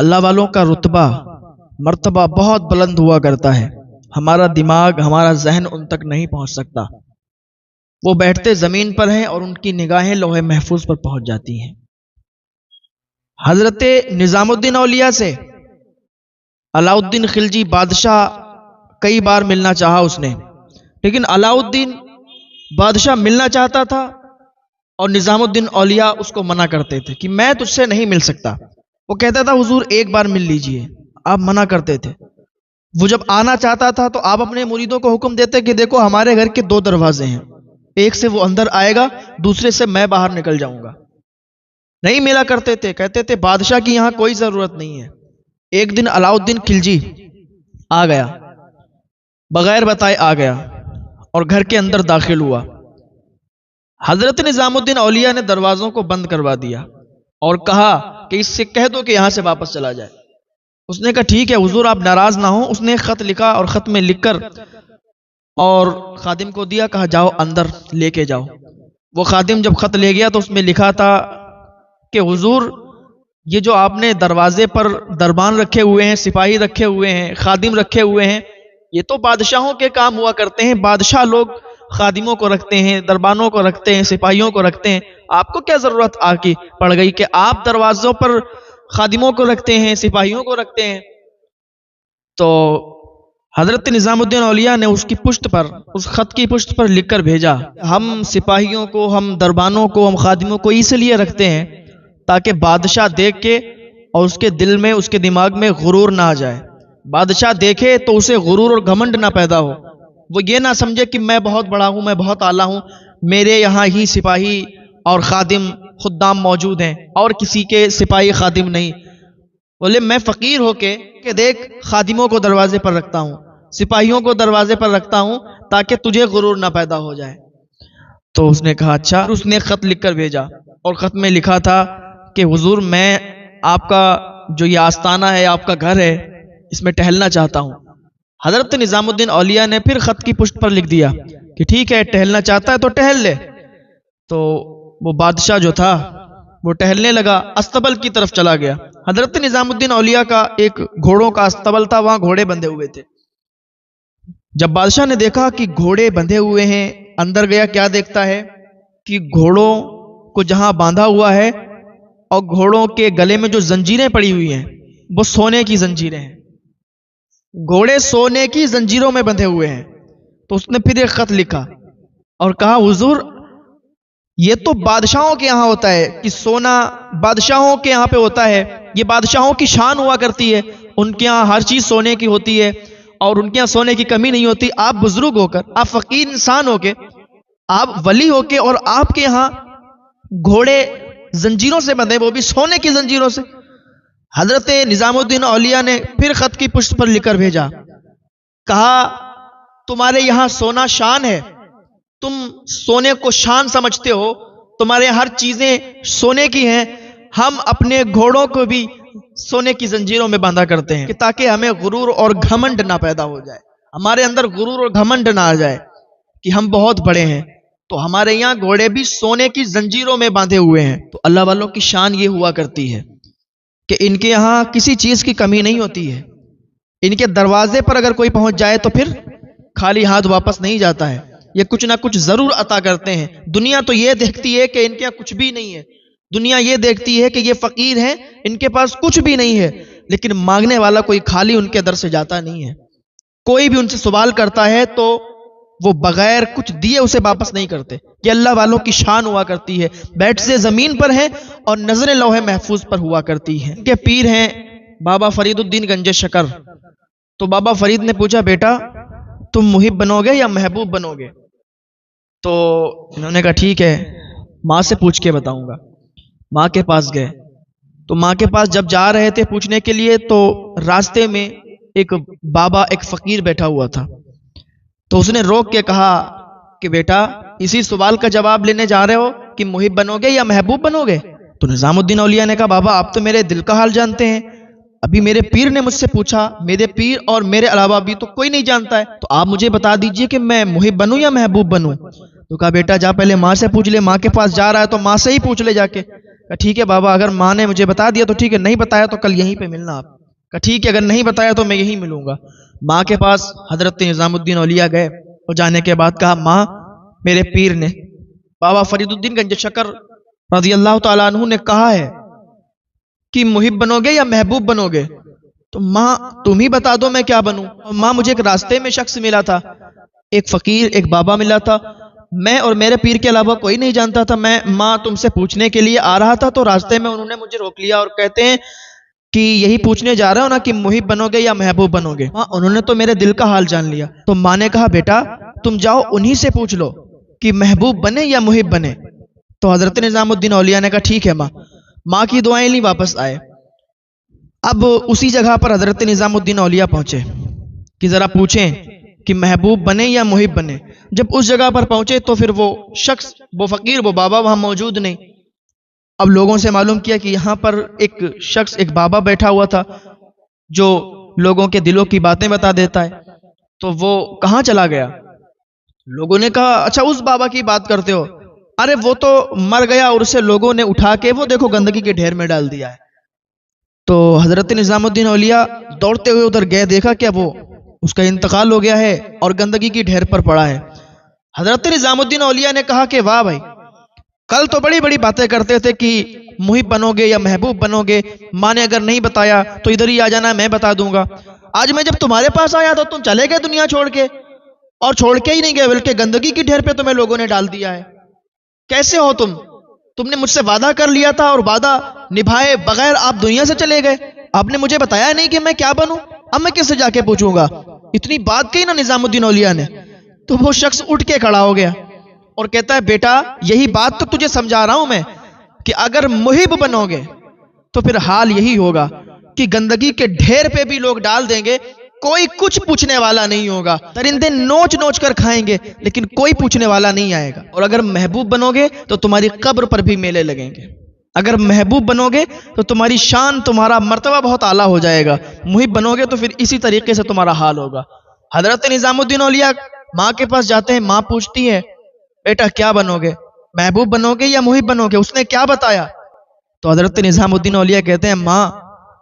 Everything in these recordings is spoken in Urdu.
اللہ والوں کا رتبہ مرتبہ بہت بلند ہوا کرتا ہے، ہمارا دماغ ہمارا ذہن ان تک نہیں پہنچ سکتا۔ وہ بیٹھتے زمین پر ہیں اور ان کی نگاہیں لوح محفوظ پر پہنچ جاتی ہیں۔ حضرت نظام الدین اولیاء سے علاء الدین خلجی بادشاہ کئی بار ملنا چاہا اس نے، لیکن علاء الدین بادشاہ ملنا چاہتا تھا اور نظام الدین اولیاء اس کو منع کرتے تھے کہ میں تجھ سے نہیں مل سکتا۔ وہ کہتا تھا حضور ایک بار مل لیجئے، آپ منع کرتے تھے۔ وہ جب آنا چاہتا تھا تو آپ اپنے مریدوں کو حکم دیتے کہ دیکھو ہمارے گھر کے 2 دروازے ہیں، ایک سے وہ اندر آئے گا، دوسرے سے میں باہر نکل جاؤں گا۔ نہیں ملا کرتے تھے، کہتے تھے بادشاہ کی یہاں کوئی ضرورت نہیں ہے۔ ایک دن علاء الدین خلجی آ گیا، بغیر بتائے آ گیا اور گھر کے اندر داخل ہوا۔ حضرت نظام الدین اولیاء نے دروازوں کو بند کروا دیا اور کہا کہ اس سے کہہ دو کہ یہاں سے واپس چلا جائے۔ اس نے کہا ٹھیک ہے حضور آپ ناراض نہ ہوں۔ اس نے خط لکھا اور خط میں لکھ کر اور خادم کو دیا، کہا جاؤ اندر لے کے جاؤ۔ وہ خادم جب خط لے گیا تو اس میں لکھا تھا کہ حضور یہ جو آپ نے دروازے پر دربان رکھے ہوئے ہیں، سپاہی رکھے ہوئے ہیں، خادم رکھے ہوئے ہیں، یہ تو بادشاہوں کے کام ہوا کرتے ہیں۔ بادشاہ لوگ خادموں کو رکھتے ہیں، دربانوں کو رکھتے ہیں، سپاہیوں کو رکھتے ہیں، آپ کو کیا ضرورت آ کی پڑ گئی کہ آپ دروازوں پر خادموں کو رکھتے ہیں، سپاہیوں کو رکھتے ہیں؟ تو حضرت نظام الدین اولیاء نے اس کی پشت پر، اس خط کی پشت پر لکھ کر بھیجا، ہم سپاہیوں کو، ہم دربانوں کو، ہم خادموں کو اس لیے رکھتے ہیں تاکہ بادشاہ دیکھ کے اور اس کے دل میں، اس کے دماغ میں غرور نہ آ جائے۔ بادشاہ دیکھے تو اسے غرور اور گھمنڈ نہ پیدا ہو، وہ یہ نہ سمجھے کہ میں بہت بڑا ہوں، میں بہت اعلیٰ ہوں، میرے یہاں ہی سپاہی اور خادم خدام موجود ہیں اور کسی کے سپاہی خادم نہیں۔ بولے میں فقیر ہو کے کہ دیکھ خادموں کو دروازے پر رکھتا ہوں، سپاہیوں کو دروازے پر رکھتا ہوں تاکہ تجھے غرور نہ پیدا ہو جائے۔ تو اس نے کہا اچھا۔ اس نے خط لکھ کر بھیجا اور خط میں لکھا تھا کہ حضور میں آپ کا جو یہ آستانہ ہے، آپ کا گھر ہے، اس میں ٹہلنا چاہتا ہوں۔ حضرت نظام الدین اولیاء نے پھر خط کی پشت پر لکھ دیا کہ ٹھیک ہے ٹہلنا چاہتا ہے تو ٹہل لے۔ تو وہ بادشاہ جو تھا وہ ٹہلنے لگا، استبل کی طرف چلا گیا۔ حضرت نظام الدین اولیاء کا ایک گھوڑوں کا استبل تھا، وہاں گھوڑے بندھے ہوئے تھے۔ جب بادشاہ نے دیکھا کہ گھوڑے بندھے ہوئے ہیں، اندر گیا، کیا دیکھتا ہے کہ گھوڑوں کو جہاں باندھا ہوا ہے اور گھوڑوں کے گلے میں جو زنجیریں پڑی ہوئی ہیں وہ سونے کی زنجیریں ہیں، گھوڑے سونے کی زنجیروں میں بندھے ہوئے ہیں۔ تو اس نے پھر ایک خط لکھا اور کہا حضور یہ تو بادشاہوں کے یہاں ہوتا ہے کہ سونا بادشاہوں کے یہاں پہ ہوتا ہے، یہ بادشاہوں کی شان ہوا کرتی ہے، ان کے یہاں ہر چیز سونے کی ہوتی ہے اور ان کے یہاں سونے کی کمی نہیں ہوتی۔ آپ بزرگ ہو کر، آپ فقیر انسان ہو کے، آپ ولی ہو کے، اور آپ کے یہاں گھوڑے زنجیروں سے بندھے، وہ بھی سونے کی زنجیروں سے۔ حضرت نظام الدین اولیاء نے پھر خط کی پشت پر لکھ کر بھیجا، کہا تمہارے یہاں سونا شان ہے، تم سونے کو شان سمجھتے ہو، تمہارے ہر چیزیں سونے کی ہیں، ہم اپنے گھوڑوں کو بھی سونے کی زنجیروں میں باندھا کرتے ہیں کہ تاکہ ہمیں غرور اور گھمنڈ نہ پیدا ہو جائے، ہمارے اندر غرور اور گھمنڈ نہ آ جائے کہ ہم بہت بڑے ہیں۔ تو ہمارے یہاں گھوڑے بھی سونے کی زنجیروں میں باندھے ہوئے ہیں۔ تو اللہ والوں کی شان یہ ہوا کرتی ہے کہ ان کے یہاں کسی چیز کی کمی نہیں ہوتی ہے، ان کے دروازے پر اگر کوئی پہنچ جائے تو پھر خالی ہاتھ واپس نہیں جاتا ہے، یہ کچھ نہ کچھ ضرور عطا کرتے ہیں۔ دنیا تو یہ دیکھتی ہے کہ ان کے یہاں کچھ بھی نہیں ہے، دنیا یہ دیکھتی ہے کہ یہ فقیر ہیں، ان کے پاس کچھ بھی نہیں ہے، لیکن مانگنے والا کوئی خالی ان کے در سے جاتا نہیں ہے۔ کوئی بھی ان سے سوال کرتا ہے تو وہ بغیر کچھ دیے اسے واپس نہیں کرتے۔ یہ اللہ والوں کی شان ہوا کرتی ہے، بیٹھ سے زمین پر ہیں اور نظر لوح محفوظ پر ہوا کرتی ہے۔ ان کے پیر ہیں بابا فرید الدین گنج شکر۔ تو بابا فرید نے پوچھا بیٹا تم محب بنو گے یا محبوب بنو گے؟ تو انہوں نے کہا ٹھیک ہے ماں سے پوچھ کے بتاؤں گا۔ ماں کے پاس گئے تو ماں کے پاس جب جا رہے تھے پوچھنے کے لیے تو راستے میں ایک بابا، ایک فقیر بیٹھا ہوا تھا۔ تو اس نے روک کے کہا کہ بیٹا اسی سوال کا جواب لینے جا رہے ہو کہ محب بنو گے یا محبوب بنو گے؟ تو نظام الدین اولیاء نے کہا بابا آپ تو میرے دل کا حال جانتے ہیں، ابھی میرے پیر نے مجھ سے پوچھا، میرے پیر اور میرے علاوہ بھی تو کوئی نہیں جانتا ہے، تو آپ مجھے بتا دیجئے کہ میں محب بنوں یا محبوب بنوں؟ تو کہا بیٹا جا پہلے ماں سے پوچھ لے، ماں کے پاس جا رہا ہے تو ماں سے ہی پوچھ لے جا کے۔ کہا ٹھیک ہے بابا، اگر ماں نے مجھے بتا دیا تو ٹھیک ہے، نہیں بتایا تو کل یہیں پہ ملنا آپ۔ کہا ٹھیک ہے، اگر نہیں بتایا تو میں یہیں ملوں گا۔ ماں کے پاس حضرت نظام الدین اولیاء گئے، اور جانے کے بعد کہا ماں، میرے پیر نے بابا فرید الدین گنج شکر رضی اللہ تعالیٰ عنہ نے کہا ہے کہ محب بنو گے یا محبوب بنو گے؟ تو ماں تم ہی بتا دو میں کیا بنوں۔ ماں مجھے ایک راستے میں شخص ملا تھا، ایک فقیر، ایک بابا ملا تھا، میں اور میرے پیر کے علاوہ کوئی نہیں جانتا تھا۔ میں ماں تم سے پوچھنے کے لیے آ رہا تھا تو راستے میں انہوں نے مجھے روک لیا اور کہتے ہیں کہ یہی پوچھنے جا رہا ہو نا کہ محب بنو گے یا محبوب بنو گے؟ ماں انہوں نے تو میرے دل کا حال جان لیا۔ تو ماں نے کہا بیٹا تم جاؤ انہی سے پوچھ لو کہ محبوب بنے یا محب بنے۔ تو حضرت نظام الدین اولیاء نے کہا ٹھیک ہے ماں۔ ماں کی دعائیں لی، واپس آئے۔ اب اسی جگہ پر حضرت نظام الدین اولیاء پہنچے کہ ذرا پوچھیں کہ محبوب بنے یا محب بنے۔ جب اس جگہ پر پہنچے تو پھر وہ شخص، وہ فقیر، وہ بابا وہاں موجود نہیں۔ اب لوگوں سے معلوم کیا کہ یہاں پر ایک شخص، ایک بابا بیٹھا ہوا تھا جو لوگوں کے دلوں کی باتیں بتا دیتا ہے۔ تو وہ کہاں چلا گیا؟ لوگوں نے کہا اچھا اس بابا کی بات کرتے ہو، ارے وہ تو مر گیا اور اسے لوگوں نے اٹھا کے وہ دیکھو گندگی کے ڈھیر میں ڈال دیا ہے۔ تو حضرت نظام الدین اولیاء دوڑتے ہوئے ادھر گئے، دیکھا کہ وہ اس کا انتقال ہو گیا ہے اور گندگی کی ڈھیر پر پڑا ہے۔ حضرت نظام الدین اولیاء نے کہا کہ واہ بھائی، کل تو بڑی بڑی باتیں کرتے تھے کہ محب بنو گے یا محبوب بنو گے، ماں نے اگر نہیں بتایا تو ادھر ہی آ جانا، میں بتا دوں گا۔ آج میں جب تمہارے پاس آیا تو تم چلے گئے دنیا چھوڑ کے، اور چھوڑ کے ہی نہیں گئے بلکہ گندگی کی ڈھیر پہ تمہیں لوگوں نے ڈال دیا ہے۔ کیسے ہو تم؟ تم نے مجھ سے وعدہ کر لیا تھا اور وعدہ نبھائے بغیر آپ دنیا سے چلے گئے۔ آپ نے مجھے بتایا نہیں کہ میں کیا بنوں، اب میں کس سے جا کے پوچھوں گا؟ اتنی بات کہی نا نظام الدین اولیاء نے۔ تو وہ شخص اٹھ کے کھڑا ہو گیا اور کہتا ہے بیٹا یہی بات تو تجھے سمجھا رہا ہوں میں کہ اگر محب بنو گے تو پھر حال یہی ہوگا کہ گندگی کے ڈھیر پہ بھی لوگ ڈال دیں گے، کوئی کچھ پوچھنے والا نہیں ہوگا، درندے نوچ نوچ کر کھائیں گے لیکن کوئی پوچھنے والا نہیں آئے گا۔ اور اگر محبوب بنو گے تو تمہاری قبر پر بھی میلے لگیں گے۔ اگر محبوب بنو گے تو تمہاری شان، تمہارا مرتبہ بہت اعلیٰ ہو جائے گا۔ محب بنو گے تو پھر اسی طریقے سے تمہارا حال ہوگا۔ حضرت نظام الدین اولیاء ماں کے پاس جاتے ہیں، ماں پوچھتی ہے بیٹا کیا بنو گے، محبوب بنو گے یا محب بنو گے؟ اس نے کیا بتایا؟ تو حضرت نظام الدین اولیاء کہتے ہیں ماں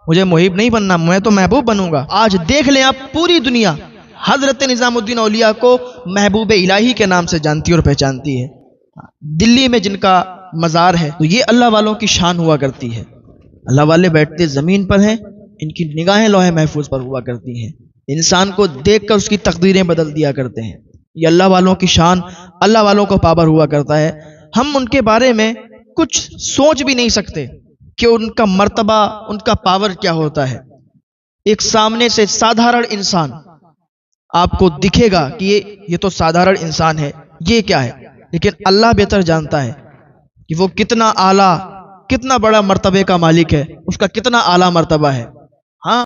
مجھے محب نہیں بننا، میں تو محبوب بنوں گا۔ آج دیکھ لیں آپ، پوری دنیا حضرت نظام الدین اولیاء کو محبوب الہی کے نام سے جانتی اور پہچانتی ہے۔ دلی میں جن کا مزار ہے تو یہ اللہ والوں کی شان ہوا کرتی ہے۔ اللہ والے بیٹھتے زمین پر ہیں، ان کی نگاہیں لوح محفوظ پر ہوا کرتی ہیں، انسان کو دیکھ کر اس کی تقدیریں بدل دیا کرتے ہیں۔ یہ اللہ والوں کی شان، اللہ والوں کو پاور ہوا کرتا ہے۔ ہم ان کے بارے میں کچھ سوچ بھی نہیں سکتے کہ ان کا مرتبہ، ان کا پاور کیا ہوتا ہے۔ ایک سامنے سے سادھارن انسان آپ کو دکھے گا کہ یہ تو سادھارن انسان ہے، یہ کیا ہے، لیکن اللہ بہتر جانتا ہے کہ وہ کتنا اعلیٰ، کتنا بڑا مرتبے کا مالک ہے، اس کا کتنا اعلیٰ مرتبہ ہے۔ ہاں